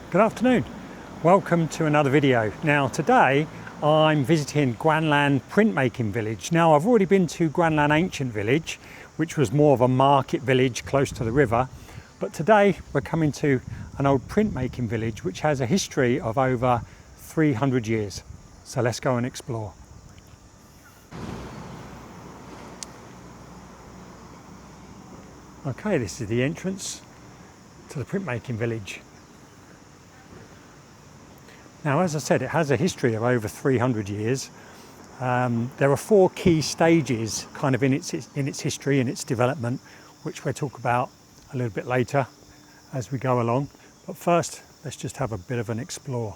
Good afternoon. Welcome to another video. Now today I'm visiting Guanlan Printmaking Village. Now I've already been to Guanlan Ancient Village, which was more of a market village close to the river. But today we're coming to an old printmaking village which has a history of over 300 years. So let's go and explore. Okay, this is the entrance to the printmaking village. Now, as I said, it has a history of over 300 years. There are four key stages kind of in its history and its development, which we'll talk about a little bit later as we go along. But first, let's just have a bit of an explore.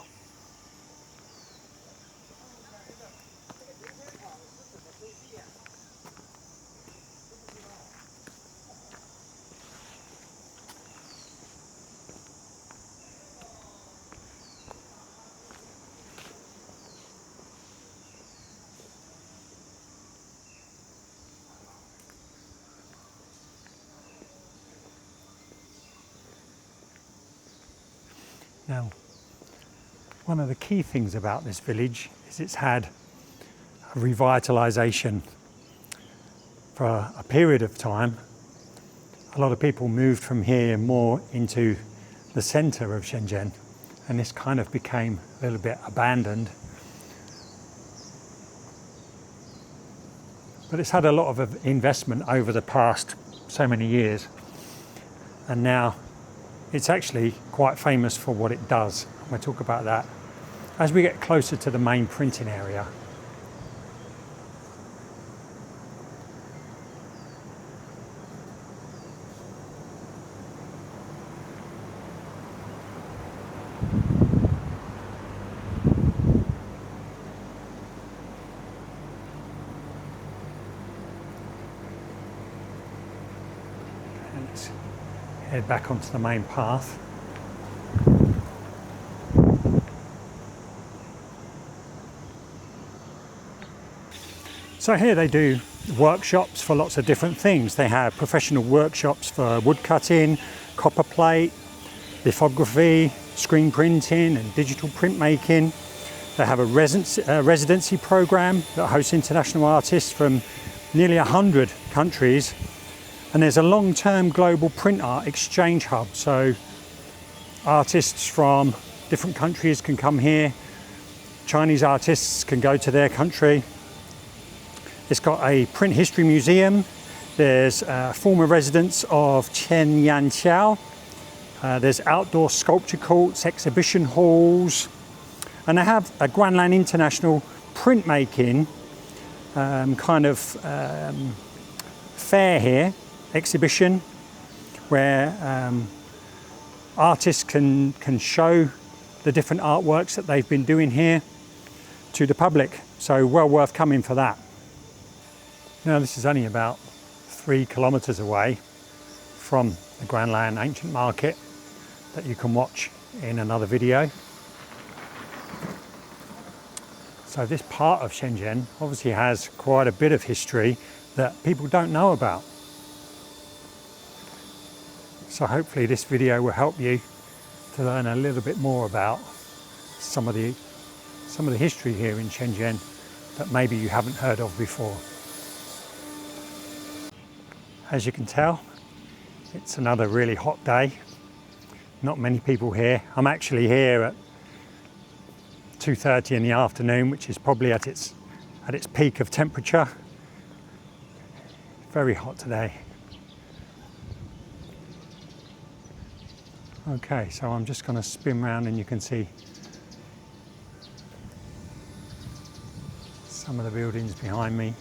Now, one of the key things about this village is it's had a revitalisation for a period of time. A lot of people moved from here more into the centre of Shenzhen, and this kind of became a little bit abandoned. But it's had a lot of investment over the past so many years, and now it's actually quite famous for what it does. We'll talk about that as we get closer to the main printing area. And let's head back onto the main path. So here they do workshops for lots of different things. They have professional workshops for wood cutting, copper plate, lithography, screen printing and digital printmaking. They have a residency program that hosts international artists from nearly 100 countries. And there's a long-term global print art exchange hub. So artists from different countries can come here. Chinese artists can go to their country. It's got a print history museum. There's former residents of Chen Yanqiao. There's outdoor sculpture courts, exhibition halls. And they have a Guanlan International printmaking fair here, exhibition, where artists can show the different artworks that they've been doing here to the public. So well worth coming for that. Now this is only about 3 kilometers away from the Guanlan Ancient Market that you can watch in another video. So this part of Shenzhen obviously has quite a bit of history that people don't know about. So hopefully this video will help you to learn a little bit more about some of the history here in Shenzhen that maybe you haven't heard of before. As you can tell, it's another really hot day. Not many people here. I'm actually here at 2:30 in the afternoon, which is probably at its peak of temperature. Very hot today. Okay, so I'm just going to spin round and you can see some of the buildings behind me.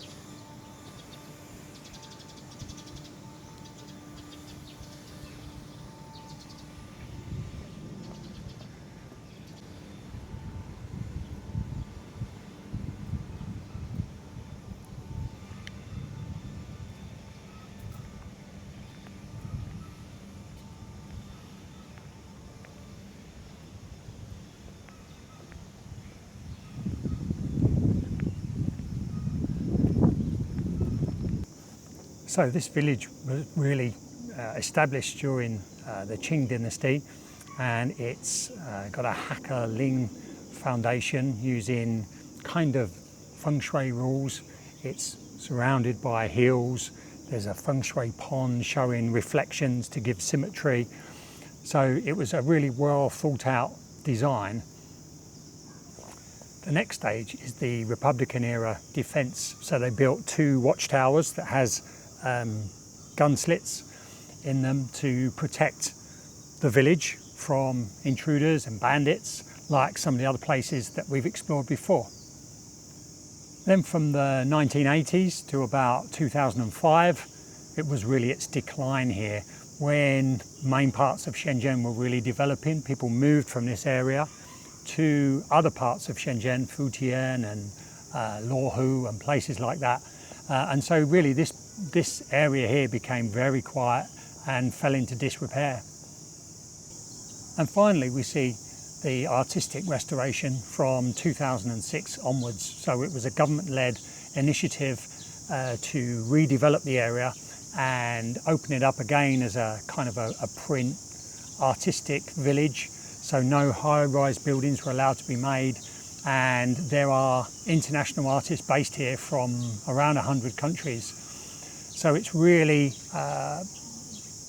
So this village was really established during the Qing dynasty, and it's got a Hakka Ling foundation using kind of feng shui rules. It's surrounded by hills. There's a feng shui pond showing reflections to give symmetry. So it was a really well thought out design. The next stage is the Republican era defence. So they built 2 watchtowers that has gun slits in them to protect the village from intruders and bandits, like some of the other places that we've explored before. Then from the 1980s to about 2005, it was really its decline here. When main parts of Shenzhen were really developing, people moved from this area to other parts of Shenzhen, Futian and Luohu and places like that. And so really this area here became very quiet and fell into disrepair. And finally we see the artistic restoration from 2006 onwards. So it was a government-led initiative to redevelop the area and open it up again as a kind of a print artistic village. So no high-rise buildings were allowed to be made, and there are international artists based here from around 100 countries. So it's really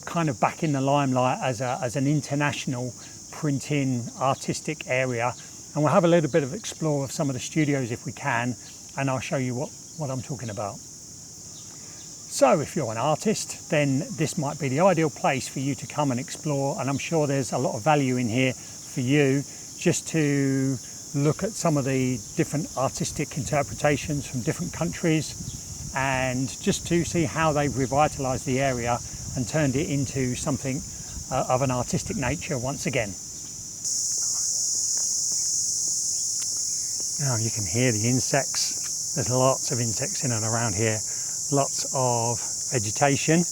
kind of back in the limelight as an international printing artistic area. And we'll have a little bit of explore of some of the studios if we can, and I'll show you what I'm talking about. So if you're an artist, then this might be the ideal place for you to come and explore, and I'm sure there's a lot of value in here for you just to look at some of the different artistic interpretations from different countries, and just to see how they've revitalised the area and turned it into something of an artistic nature once again. Now you can hear the insects. There's lots of insects in and around here, lots of vegetation.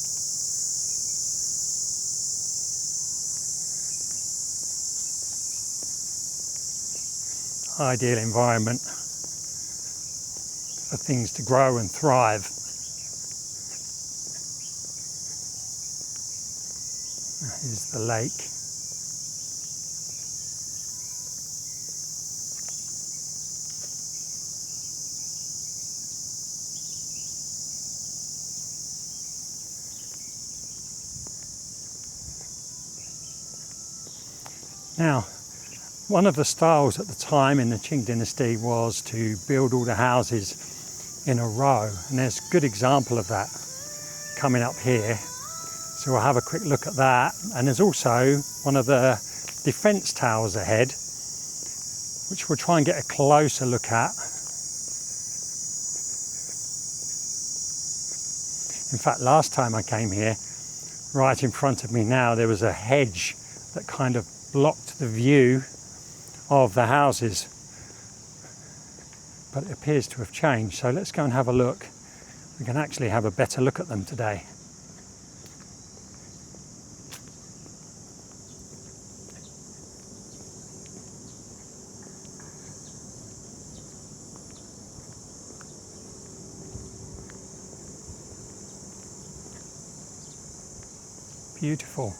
Ideal environment for things to grow and thrive. Here's the lake. Now, one of the styles at the time in the Qing dynasty was to build all the houses in a row, and there's a good example of that coming up here. So we'll have a quick look at that. And there's also one of the defence towers ahead, which we'll try and get a closer look at. In fact, last time I came here, right in front of me now, there was a hedge that kind of blocked the view of the houses, but it appears to have changed. So let's go and have a look. We can actually have a better look at them today. Beautiful.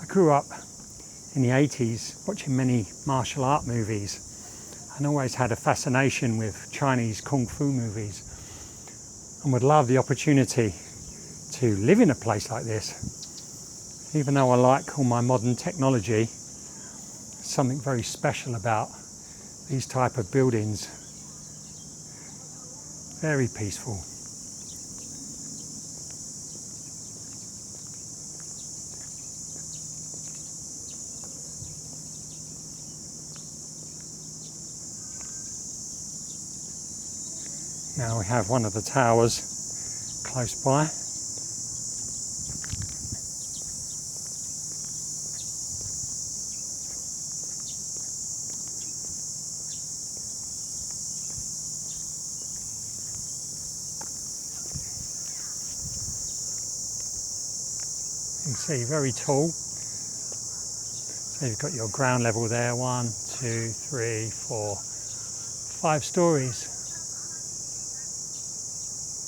I grew up in the 80s watching many martial art movies and always had a fascination with Chinese kung fu movies, and would love the opportunity to live in a place like this. Even though I like all my modern technology, something very special about these type of buildings. Very peaceful. Now we have one of the towers close by. You can see very tall. So you've got your ground level there, 1, 2, 3, 4, 5 stories.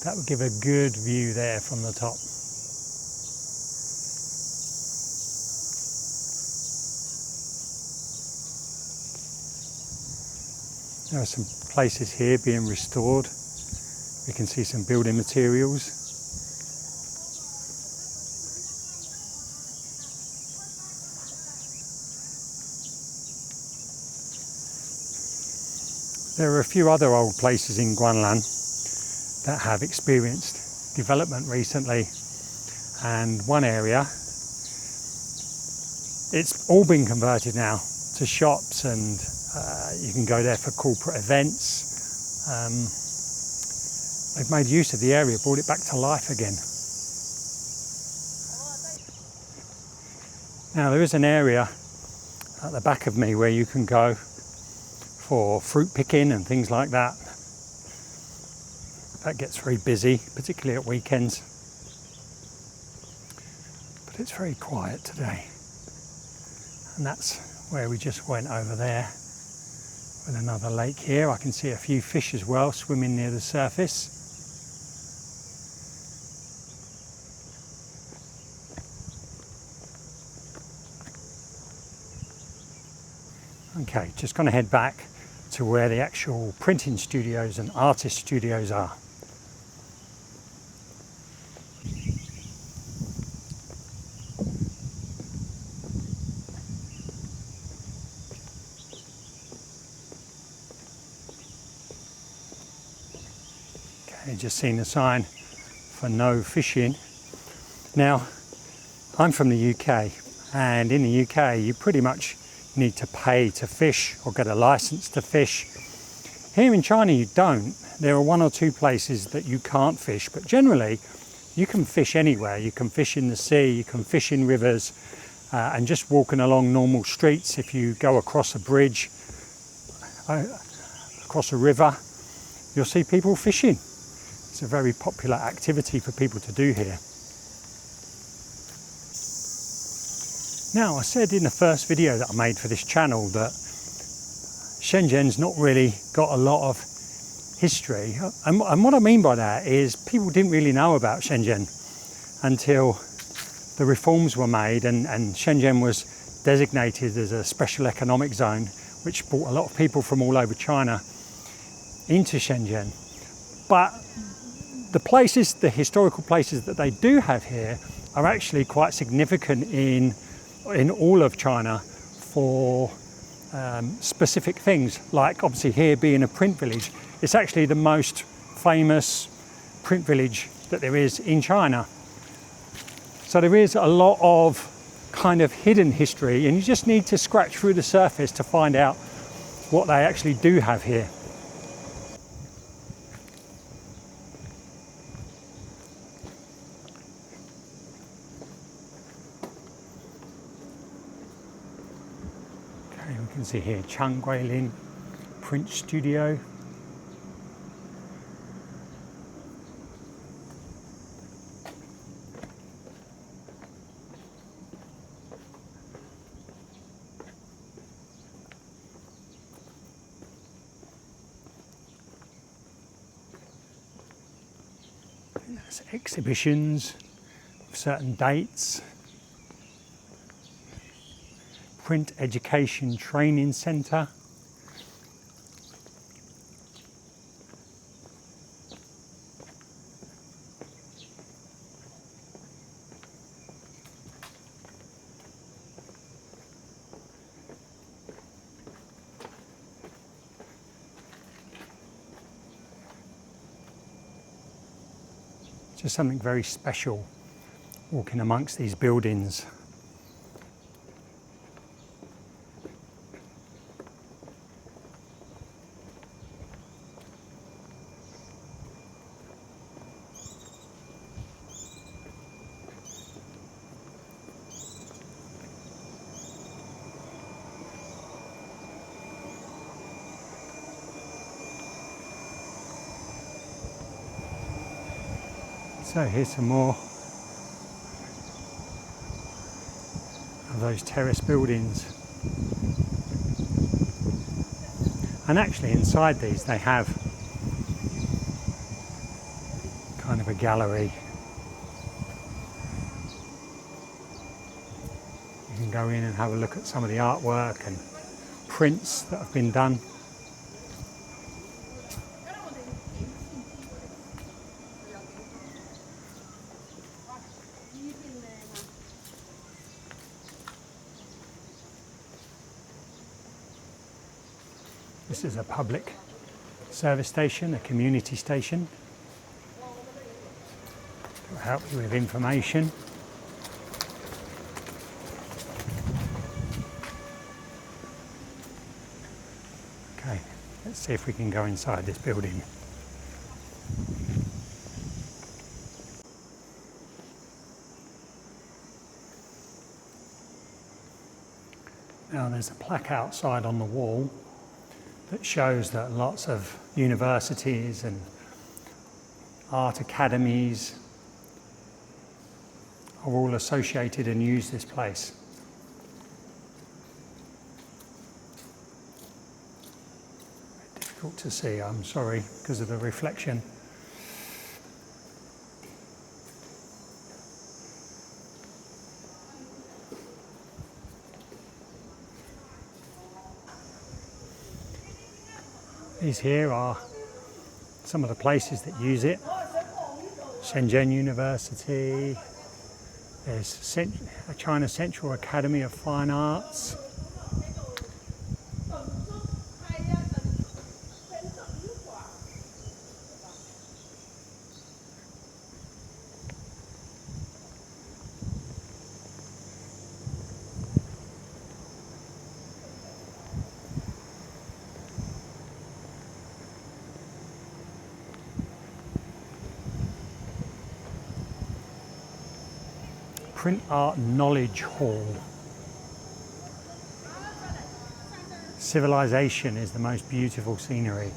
That would give a good view there from the top. There are some places here being restored. We can see some building materials. There are a few other old places in Guanlan that have experienced development recently, and one area, it's all been converted now to shops, and you can go there for corporate events. They've made use of the area, brought it back to life again. Now there is an area at the back of me where you can go for fruit picking and things like that. That gets very busy, particularly at weekends. But it's very quiet today. And that's where we just went over there with another lake here. I can see a few fish as well swimming near the surface. Okay, just going to head back to where the actual printing studios and artist studios are. Okay, just seen a sign for no fishing. Now, I'm from the UK, and in the UK you pretty much need to pay to fish or get a license to fish. Here in China you don't. There are one or two places that you can't fish, but generally you can fish anywhere. You can fish in the sea, you can fish in rivers, and just walking along normal streets. If you go across a bridge, across a river, you'll see people fishing. It's a very popular activity for people to do here. Now, I said in the first video that I made for this channel that Shenzhen's not really got a lot of history. And what I mean by that is people didn't really know about Shenzhen until the reforms were made and Shenzhen was designated as a special economic zone, which brought a lot of people from all over China into Shenzhen. But the places, the historical places that they do have here are actually quite significant in all of China for specific things, like obviously here being a print village. It's actually the most famous print village that there is in China. So there is a lot of kind of hidden history, and you just need to scratch through the surface to find out what they actually do have here. You can see here Guanlan Print Studio. There's exhibitions of certain dates. Print Education Training Centre. Just something very special walking amongst these buildings. So here's some more of those terrace buildings. And actually inside these they have of a gallery. You can go in and have a look at some of the artwork and prints that have been done. This is a public service station, a community station. It will help you with information. Okay, let's see if we can go inside this building. Now there's a plaque outside on the wall that shows that lots of universities and art academies are all associated and use this place. Difficult to see, I'm sorry, because of the reflection. These here are some of the places that use it. Shenzhen University, there's China Central Academy of Fine Arts. Print Art Knowledge Hall. Civilization is the most beautiful scenery.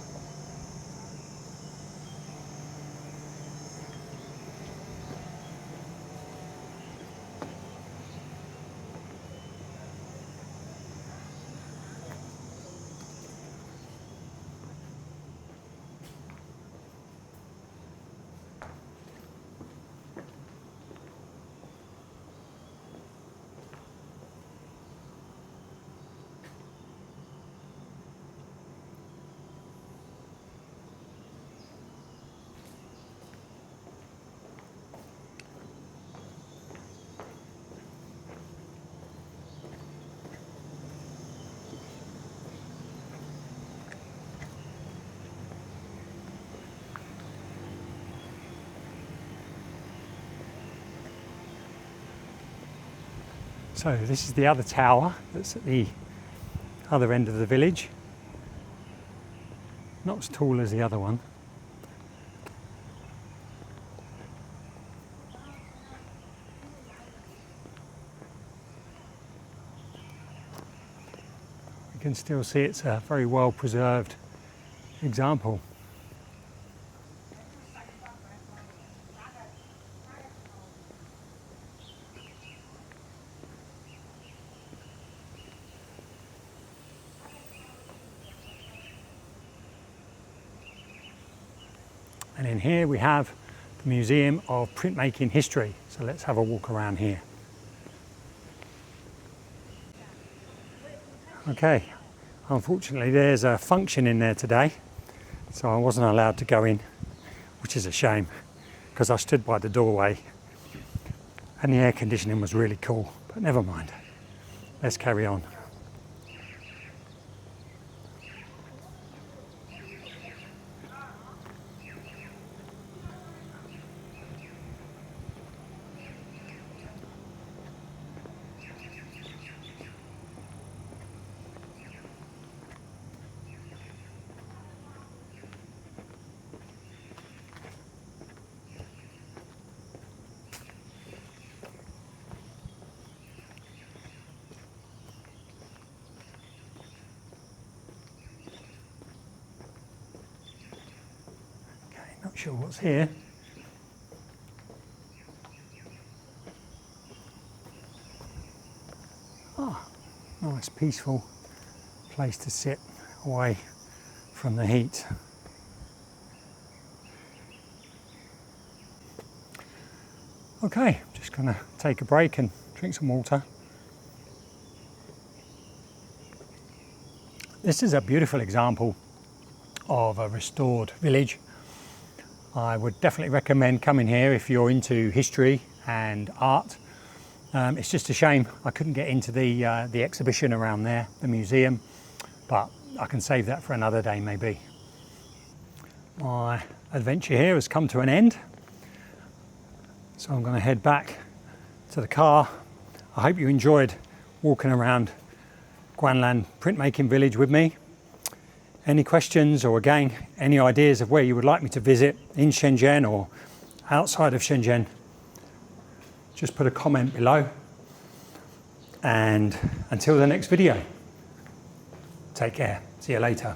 So this is the other tower that's at the other end of the village. Not as tall as the other one. You can still see it's a very well preserved example. And in here we have the Museum of Printmaking History. So let's have a walk around here. Okay, unfortunately there's a function in there today, so I wasn't allowed to go in, which is a shame, because I stood by the doorway and the air conditioning was really cool, but never mind. Let's carry on. Not sure what's here. Ah, nice peaceful place to sit away from the heat. Okay, just gonna take a break and drink some water. This is a beautiful example of a restored village. I would definitely recommend coming here if you're into history and art. It's just a shame I couldn't get into the exhibition around there, the museum, but I can save that for another day maybe. My adventure here has come to an end, so I'm going to head back to the car. I hope you enjoyed walking around Guanlan Printmaking Village with me. Any questions, or again, any ideas of where you would like me to visit in Shenzhen or outside of Shenzhen, just put a comment below. And until the next video, take care. See you later.